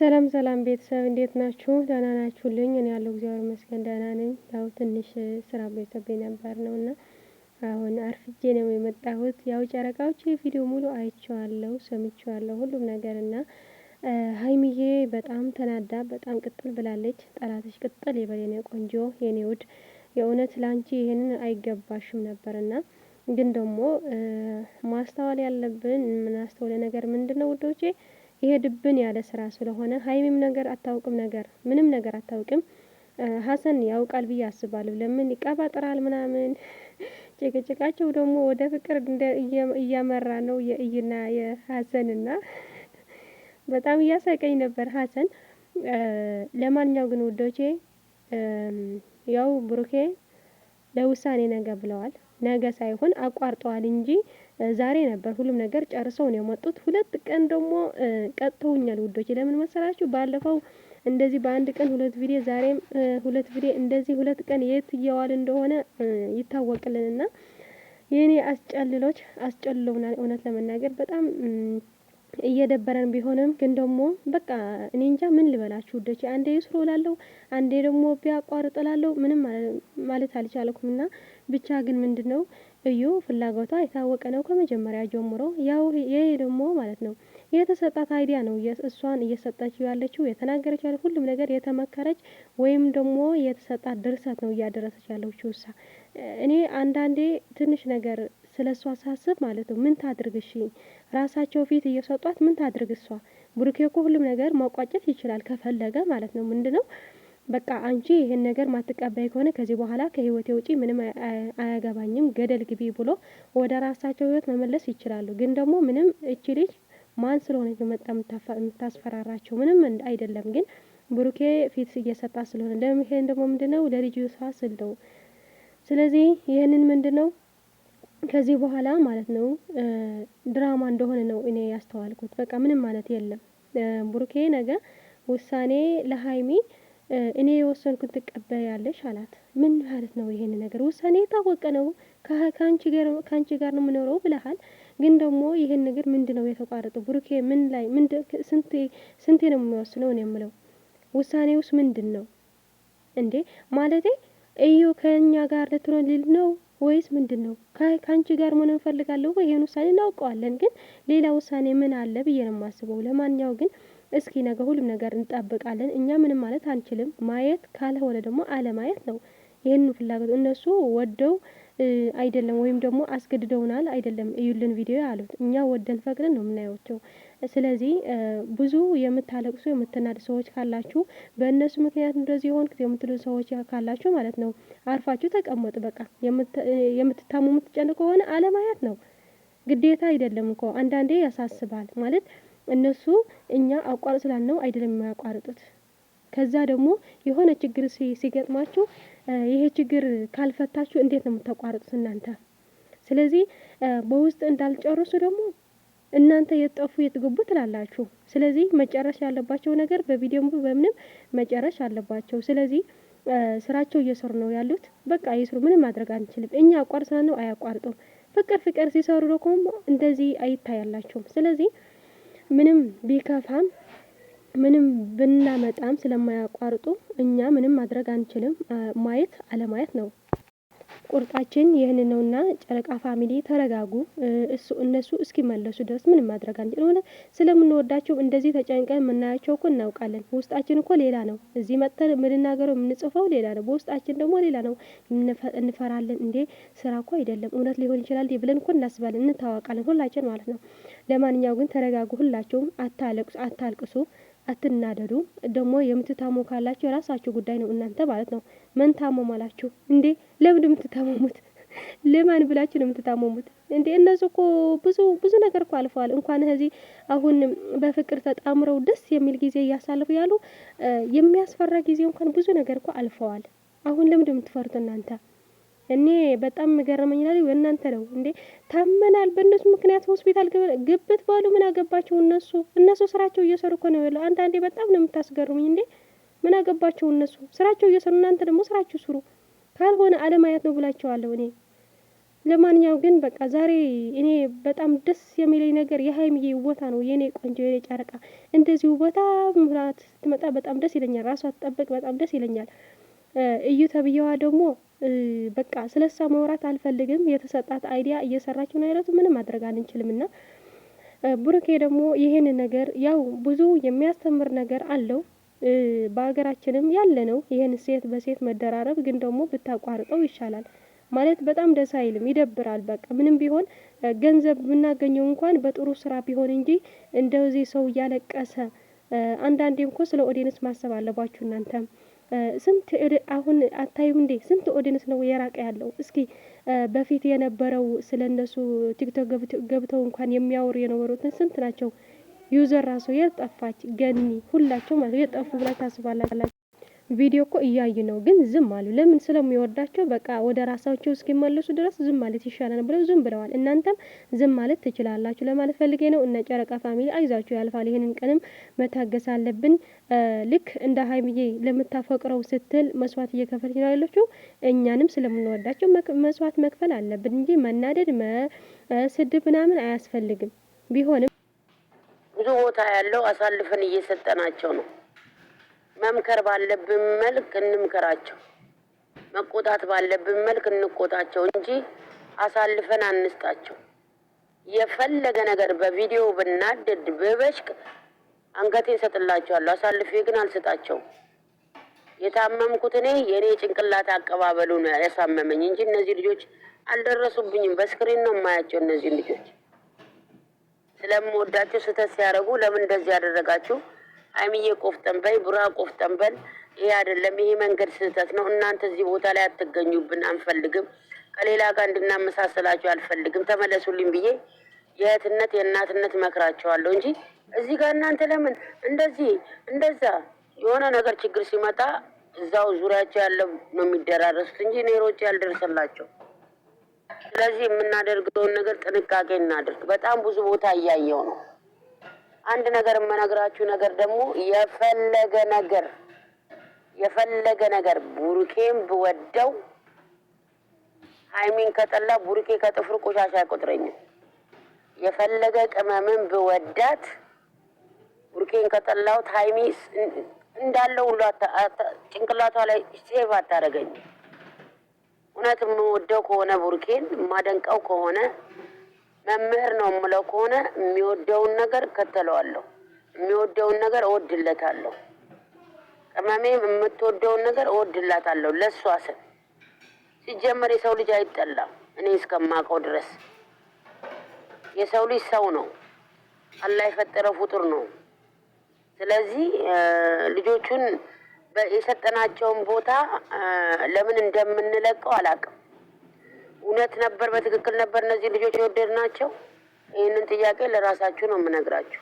ሰላም ሰላም ቤተሰብ እንዴት ናችሁ? ደህና ናችሁልኝ? እኔ ያለው እግዚአብሔር ይመስገን ደህና ነኝ። ያው ትንሽ ስራ በዝቶብኝ ነበር ነውና አሁን አርፍጄ ነው የመጣሁት። ያው ጨረቃዎች ቪዲዮ ሙሉ አይቼዋለሁ፣ ሰምቼዋለሁ ሁሉም ነገር እና ሀይሚዬ በጣም ተናዳ በጣም ቅጥል ብላለች። ጠላትሽ ቅጥል ይበል የኔ ቆንጆ የኔ ውድ፣ የእውነት ላንቺ ይሄንን አይገባሽም ነበርና ግን ደግሞ ማስተዋል ያለብን የምናስተውለ ነገር ምንድነው ውዶቼ፣ ይሄ ድብን ያለ ስራ ስለሆነ ሀይሚም ነገር አታውቅም፣ ነገር ምንም ነገር አታውቅም። ሀሰን ያውቃል ብዬ አስባለሁ። ለምን ይቀባጥራል ምናምን ጭቅጭቃቸው ደግሞ ወደ ፍቅር እያመራ ነው የእይና የሀሰንና በጣም እያሳቀኝ ነበር ሀሰን። ለማንኛው ግን ውዶቼ ያው ብሩኬ ለውሳኔ ነገ ብለዋል። ነገ ሳይሆን አቋርጠዋል እንጂ ዛሬ ነበር ሁሉም ነገር ጨርሰው ነው የመጡት። ሁለት ቀን ደግሞ ቀጥተውኛል ውዶች። ለምን መሰላችሁ? ባለፈው እንደዚህ በአንድ ቀን ሁለት ቪዲዮ፣ ዛሬም ሁለት ቪዲዮ፣ እንደዚህ ሁለት ቀን የት እየዋል እንደሆነ ይታወቅልንና የኔ አስጨልሎች አስጨልለውናል። እውነት ለመናገር በጣም እየደበረን ቢሆንም ግን ደግሞ በቃ እኔ እንጃ ምን ልበላችሁ ውዶቼ። አንዴ ይስሩ እላለሁ፣ አንዴ ደግሞ ቢያቋርጥ እላለሁ። ምንም ማለት አልቻልኩምና ብቻ ግን ምንድነው እዩ ፍላጎቷ የታወቀ ነው ከመጀመሪያ ጀምሮ። ያው ይሄ ደግሞ ማለት ነው የተሰጣት አይዲያ ነው እሷን እየሰጠችው ያለችው የተናገረች ያለ ሁሉም ነገር የተመከረች ወይም ደግሞ የተሰጣት ድርሰት ነው እያደረሰች ያለችው እሷ። እኔ አንዳንዴ ትንሽ ነገር ስለሷ ሳስብ ማለት ነው ምን ታድርግ እሺ፣ ራሳቸው ፊት እየሰጧት ምን ታድርግ እሷ። ብሩኬ እኮ ሁሉም ነገር ማቋጨት ይችላል ከፈለገ ማለት ነው። ምንድነው በቃ አንቺ ይሄን ነገር ማትቀበይ ከሆነ ከዚህ በኋላ ከህይወቴ ውጪ ምንም አያገባኝም ገደል ግቢ ብሎ ወደ ራሳቸው ህይወት መመለስ ይችላሉ። ግን ደግሞ ምንም እቺ ልጅ ማን ስለሆነች መጣ የምታስፈራራቸው? ምንም አይደለም። ግን ብሩኬ ፊት እየሰጣ ስለሆነ ለምን ደግሞ ምንድነው ለልጁ ሳስል ነው። ስለዚህ ይሄንን ምንድነው ከዚህ በኋላ ማለት ነው ድራማ እንደሆነ ነው እኔ ያስተዋልኩት። በቃ ምንም ማለት የለም። ብሩኬ ነገ ውሳኔ ለሀይሚ እኔ የወሰንኩት ትቀበያለሽ አላት። ምን ማለት ነው ይሄን ነገር? ውሳኔ የታወቀ ነው። ካንቺ ጋር ነው የምኖረው ብለሃል። ግን ደግሞ ይሄን ነገር ምንድነው የተቋረጠው? ብሩኬ ምን ላይ ስንቴ ነው የሚወስነው ነው የምለው። ውሳኔውስ ምንድነው እንዴ? ማለቴ እዩ ከኛ ጋር ልትሆን ሊል ነው ወይስ ምንድነው? ካንቺ ጋር መሆን እንፈልጋለሁ ወይ? ይሄን ውሳኔ እናውቀዋለን፣ ግን ሌላ ውሳኔ ምን አለ ብዬ ነው የማስበው። ለማንኛው ግን እስኪ ነገ ሁሉም ነገር እንጠብቃለን። እኛ ምንም ማለት አንችልም። ማየት ካልሆነ ደግሞ አለማየት ነው። ይሄን ፍላጎት እነሱ ወደው አይደለም ወይም ደግሞ አስገድደውናል አይደለም እዩልን ቪዲዮ ያሉት። እኛ ወደን ፈቅደን ነው የምናያቸው። ስለዚህ ብዙ የምታለቅሱ የምትናድ ሰዎች ካላችሁ፣ በእነሱ ምክንያት እንደዚህ የሆንኩት የምትሉ ሰዎች ካላችሁ ማለት ነው አርፋችሁ ተቀመጡ። በቃ የምትታሙ የምትጨንቁ ከሆነ አለማየት ነው ግዴታ አይደለም እኮ። አንዳንዴ ያሳስባል ማለት እነሱ እኛ አቋርጥ ስላልነው አይደለም የሚያቋርጡት። ከዛ ደግሞ የሆነ ችግር ሲገጥማችሁ ይሄ ችግር ካልፈታችሁ እንዴት ነው የምታቋርጡት እናንተ? ስለዚህ በውስጥ እንዳልጨርሱ ደግሞ እናንተ የጠፉ የትገቡ ትላላችሁ። ስለዚህ መጨረሻ ያለባቸው ነገር በቪዲዮም በምንም መጨረሻ አለባቸው። ስለዚህ ስራቸው እየሰሩ ነው ያሉት። በቃ ይስሩ፣ ምንም ማድረግ አንችልም። እኛ አቋርጥ ስላልነው አያቋርጡም። ፍቅር ሲሰሩ ደግሞ እንደዚህ አይታያላችሁም። ስለዚህ ምንም ቢከፋም ምንም ብናመጣም ስለማያቋርጡ እኛ ምንም ማድረግ አንችልም። ማየት አለማየት ነው ቁርጣችን። ይህን ነውና ጨረቃ ፋሚሊ ተረጋጉ። እነሱ እስኪመለሱ ድረስ ምንም ማድረግ አንችልም። ሆነ ስለምንወዳቸው እንደዚህ ተጨንቀን የምናያቸው እኮ እናውቃለን። ውስጣችን እኮ ሌላ ነው። እዚህ መጥተን የምንናገረው የምንጽፈው ሌላ ነው። በውስጣችን ደግሞ ሌላ ነው። እንፈራለን። እንዴ ስራ እኮ አይደለም እውነት ሊሆን ይችላል ብለን እኮ እናስባለን፣ እንታወቃለን ሁላችን ማለት ነው። ለማንኛው ግን ተረጋጉ። ሁላችሁም አታልቅሱ፣ አትናደዱ። ደግሞ የምትታሙ ካላችሁ የራሳችሁ ጉዳይ ነው እናንተ ማለት ነው። ምን ታመማላችሁ እንዴ? ለምን የምትታመሙት? ለማን ብላችሁ ነው የምትታመሙት እንዴ? እነሱ እኮ ብዙ ነገር እኮ አልፈዋል። እንኳን እዚህ አሁን በፍቅር ተጣምረው ደስ የሚል ጊዜ እያሳለፉ ያሉ የሚያስፈራ ጊዜ እንኳን ብዙ ነገር እኮ አልፈዋል። አሁን ለምን የምትፈሩት እናንተ? እኔ በጣም ገረመኝ ላይ እናንተ ነው እንዴ? ታመናል በእነሱ ምክንያት ሆስፒታል ግብት ባሉ ምን አገባቸው እነሱ ስራቸው እየሰሩ እኮ ነው ያለው። አንዳንዴ በጣም ነው የምታስገርሙኝ። እንዴ ምን አገባቸው እነሱ ስራቸው እየሰሩ፣ እናንተ ደግሞ ስራችሁ ስሩ። ካልሆነ አለማየት ነው ብላችኋለሁ እኔ። ለማንኛው ግን በቃ ዛሬ እኔ በጣም ደስ የሚለኝ ነገር የሀይሚዬ ውበታ ነው። የኔ ቆንጆ የኔ ጨረቃ እንደዚህ ውበታ ምራት ስትመጣ በጣም ደስ ይለኛል። ራሷ ትጠብቅ በጣም ደስ ይለኛል። እዩ ተብዬዋ ደግሞ በቃ ስለሷ ማውራት አልፈልግም። የተሰጣት አይዲያ እየሰራችው ነው ያለችው። ምንም ማድረግ አንችልም እና ብሩኬ ደግሞ ይሄን ነገር ያው ብዙ የሚያስተምር ነገር አለው። በሀገራችንም ያለ ነው ይሄን ሴት በሴት መደራረብ። ግን ደግሞ ብታቋርጠው ይሻላል። ማለት በጣም ደስ አይልም፣ ይደብራል። በቃ ምንም ቢሆን ገንዘብ የምናገኘው እንኳን በጥሩ ስራ ቢሆን እንጂ እንደዚህ ሰው እያለቀሰ አንዳንዴም እኮ ስለ ኦዲየንስ ማሰብ አለባችሁ እናንተም። ስንት አሁን አታዩም እንዴ? ስንት ኦዲየንስ ነው የራቀ ያለው? እስኪ በፊት የነበረው ስለ እነሱ ቲክቶክ ገብተው እንኳን የሚያወሩ የነበሩትን ስንት ናቸው? ዩዘር ራሱ የጠፋች ገኒ ሁላቸው ማለት የጠፉ ብላ ታስባላችሁ? ቪዲዮ እኮ እያዩ ነው፣ ግን ዝም አሉ። ለምን? ስለሚወዳቸው በቃ ወደ ራሳቸው እስኪመለሱ ድረስ ዝም ማለት ይሻላል ብለው ዝም ብለዋል። እናንተም ዝም ማለት ትችላላችሁ ለማለት ፈልጌ ነው። እነ ጨረቃ ፋሚሊ አይዛችሁ ያልፋል። ይህንን ቀንም መታገስ አለብን። ልክ እንደ ሀይሚዬ ለምታፈቅረው ስትል መስዋዕት እየከፈለች ነው ያለችው። እኛንም ስለምንወዳቸው መስዋዕት መክፈል አለብን እንጂ መናደድ፣ ስድብ ምናምን አያስፈልግም። ቢሆንም ብዙ ቦታ ያለው አሳልፈን እየሰጠናቸው ነው። መምከር ባለብን መልክ እንምከራቸው፣ መቆጣት ባለብን መልክ እንቆጣቸው እንጂ አሳልፈን አንስጣቸው። የፈለገ ነገር በቪዲዮ ብናደድ ብበሽቅ አንገቴን ሰጥላቸዋለሁ። አሳልፌ ግን አልሰጣቸውም። የታመምኩት እኔ የእኔ ጭንቅላት አቀባበሉ ነው ያሳመመኝ እንጂ እነዚህ ልጆች አልደረሱብኝም። በስክሪን ነው የማያቸው። እነዚህ ልጆች ስለምወዳቸው ስህተት ሲያደርጉ ለምን እንደዚህ ያደረጋችሁ? ሀይሚዬ ቆፍጠን በይ፣ ቡራ ቆፍጠን በል። ይሄ አይደለም፣ ይሄ መንገድ ስህተት ነው። እናንተ እዚህ ቦታ ላይ አትገኙብን፣ አንፈልግም። ከሌላ ጋር እንድናመሳሰላችሁ አልፈልግም። ተመለሱልኝ ብዬ የእህትነት የእናትነት መክራቸዋለሁ እንጂ እዚህ ጋር እናንተ ለምን እንደዚህ እንደዛ የሆነ ነገር ችግር ሲመጣ እዛው ዙሪያቸው ያለው ነው የሚደራረሱት እንጂ እኔ ሮጬ ያልደረሰላቸው። ስለዚህ የምናደርገውን ነገር ጥንቃቄ እናድርግ። በጣም ብዙ ቦታ እያየው ነው። አንድ ነገር የምነግራችሁ ነገር ደግሞ የፈለገ ነገር ቡሩኬን ብወደው ሀይሚን ከጠላ ቡሩኬ ከጥፍሩ ቆሻሻ አይቆጥረኝም። የፈለገ ቅመምን ብወዳት ቡሩኬን ከጠላሁት ሀይሚ እንዳለው ሁሉ ጭንቅላቷ ላይ ሴቭ አታደርገኝም። እውነት የምወደው ከሆነ ቡሩኬን የማደንቀው ከሆነ መምህር ነው የምለው ከሆነ የሚወደውን ነገር እከተለዋለሁ፣ የሚወደውን ነገር እወድለታለሁ። ቅመሜም የምትወደውን ነገር እወድላታለሁ። ለእሷ ስል ሲጀመር የሰው ልጅ አይጠላም። እኔ እስከማውቀው ድረስ የሰው ልጅ ሰው ነው፣ አላህ የፈጠረው ፍጡር ነው። ስለዚህ ልጆቹን የሰጠናቸውን ቦታ ለምን እንደምንለቀው አላውቅም። እውነት ነበር፣ በትክክል ነበር እነዚህ ልጆች የወደድናቸው? ይህንን ጥያቄ ለራሳችሁ ነው የምነግራችሁ።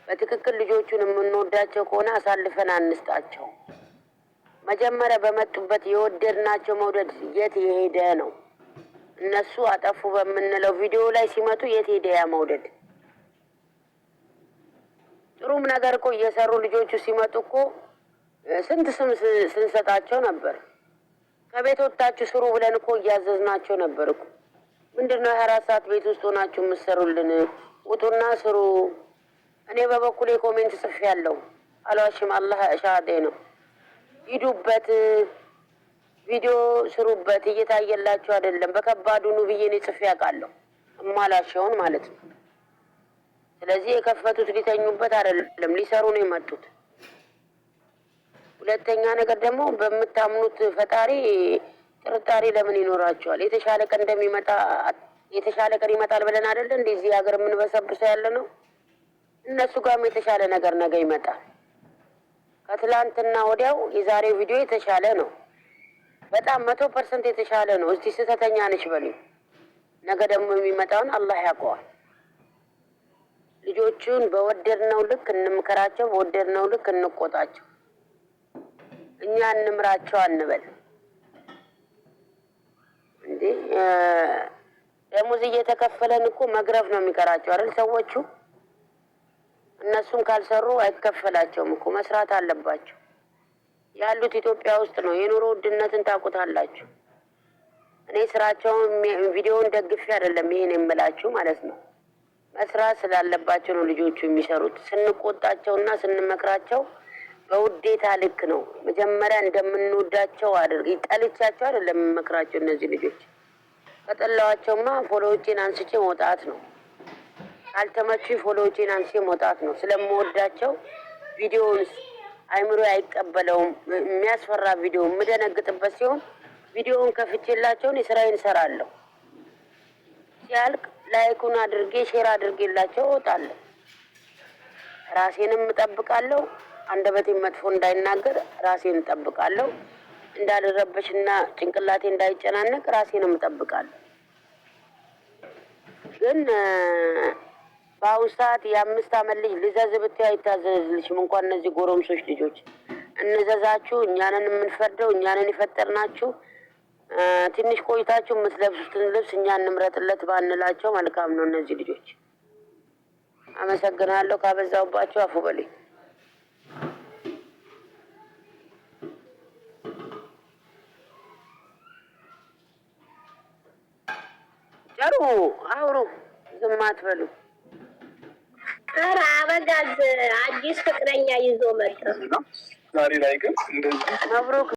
በትክክል ልጆቹን የምንወዳቸው ከሆነ አሳልፈን አንስጣቸው። መጀመሪያ በመጡበት የወደድናቸው መውደድ የት የሄደ ነው? እነሱ አጠፉ በምንለው ቪዲዮ ላይ ሲመጡ የት ሄደ ያ መውደድ? ጥሩም ነገር እኮ እየሰሩ ልጆቹ ሲመጡ እኮ ስንት ስም ስንሰጣቸው ነበር። ከቤት ወጥታችሁ ስሩ ብለን እኮ እያዘዝናቸው ነበር እኮ። ምንድነው 24 ሰዓት ቤት ውስጥ ሆናችሁ የምትሰሩልን? ውጡና ስሩ። እኔ በበኩሌ ኮሜንት ጽፌ ያለው አልዋሽም፣ አላህ ሻሃዴ ነው። ሂዱበት፣ ቪዲዮ ስሩበት፣ እየታየላችሁ አይደለም፣ በከባዱ ኑ ብዬ እኔ ጽፌ ያውቃለሁ፣ እማላሸውን ማለት ነው። ስለዚህ የከፈቱት ሊተኙበት አይደለም፣ ሊሰሩ ነው የመጡት። ሁለተኛ ነገር ደግሞ በምታምኑት ፈጣሪ ጥርጣሬ ለምን ይኖራቸዋል? የተሻለ ቀን እንደሚመጣ የተሻለ ቀን ይመጣል ብለን አይደለ እንደዚህ ሀገር የምንበሰብሰው ያለ ነው። እነሱ ጋርም የተሻለ ነገር ነገ ይመጣል። ከትላንትና ወዲያው የዛሬው ቪዲዮ የተሻለ ነው፣ በጣም 100% የተሻለ ነው። እስቲ ስህተተኛ ነች በሉኝ። ነገ ደግሞ የሚመጣውን አላህ ያውቀዋል። ልጆቹን በወደድነው ልክ እንምከራቸው፣ በወደድነው ልክ እንቆጣቸው። እኛ እንምራቸው አንበል እንዴ። ደሞዝ እየተከፈለን እኮ መግረፍ ነው የሚቀራቸው አይደል ሰዎቹ? እነሱም ካልሰሩ አይከፈላቸውም እኮ፣ መስራት አለባቸው። ያሉት ኢትዮጵያ ውስጥ ነው። የኑሮ ውድነትን ታውቁታላችሁ። እኔ ስራቸውን ቪዲዮውን ደግፌ አይደለም ይሄን የምላችሁ ማለት ነው። መስራት ስላለባቸው ነው ልጆቹ የሚሰሩት። ስንቆጣቸውና ስንመክራቸው በውዴታ ልክ ነው። መጀመሪያ እንደምንወዳቸው አድርግ ጠልቻቸው አይደለም የምመክራቸው። እነዚህ ልጆች ከጠላዋቸውማ ፎሎዎቼን አንስቼ መውጣት ነው። ካልተመቹኝ ፎሎዎቼን አንስቼ መውጣት ነው። ስለምወዳቸው ቪዲዮውን አይምሮ አይቀበለውም። የሚያስፈራ ቪዲዮ የምደነግጥበት ሲሆን ቪዲዮውን ከፍቼላቸውን የስራዬን እሰራለሁ። ሲያልቅ ላይኩን አድርጌ ሼር አድርጌላቸው እወጣለሁ። ራሴንም እጠብቃለሁ። አንደበቴን መጥፎ እንዳይናገር ራሴን እጠብቃለሁ። እንዳልረበሽና ጭንቅላቴ እንዳይጨናነቅ ራሴንም እጠብቃለሁ። ግን በአሁኑ ሰዓት የ5 ዓመት ልጅ ልዘዝ ብትይ አይታዘዝልሽም። እንኳን እነዚህ ጎረምሶች ልጆች እንዘዛችሁ፣ እኛንን የምንፈርደው፣ እኛንን የፈጠርናችሁ። ትንሽ ቆይታችሁ የምትለብሱትን ልብስ እኛ እንምረጥለት ባንላቸው መልካም ነው። እነዚህ ልጆች አመሰግናለሁ። ካበዛውባቸው አፉ በሉኝ። ጨሩ አውሩ፣ ዝም አትበሉ። ኧረ አበጋዝ አዲስ ፍቅረኛ ይዞ መጣ። ዛሬ ላይ ግን እንደዚህ መብሩክ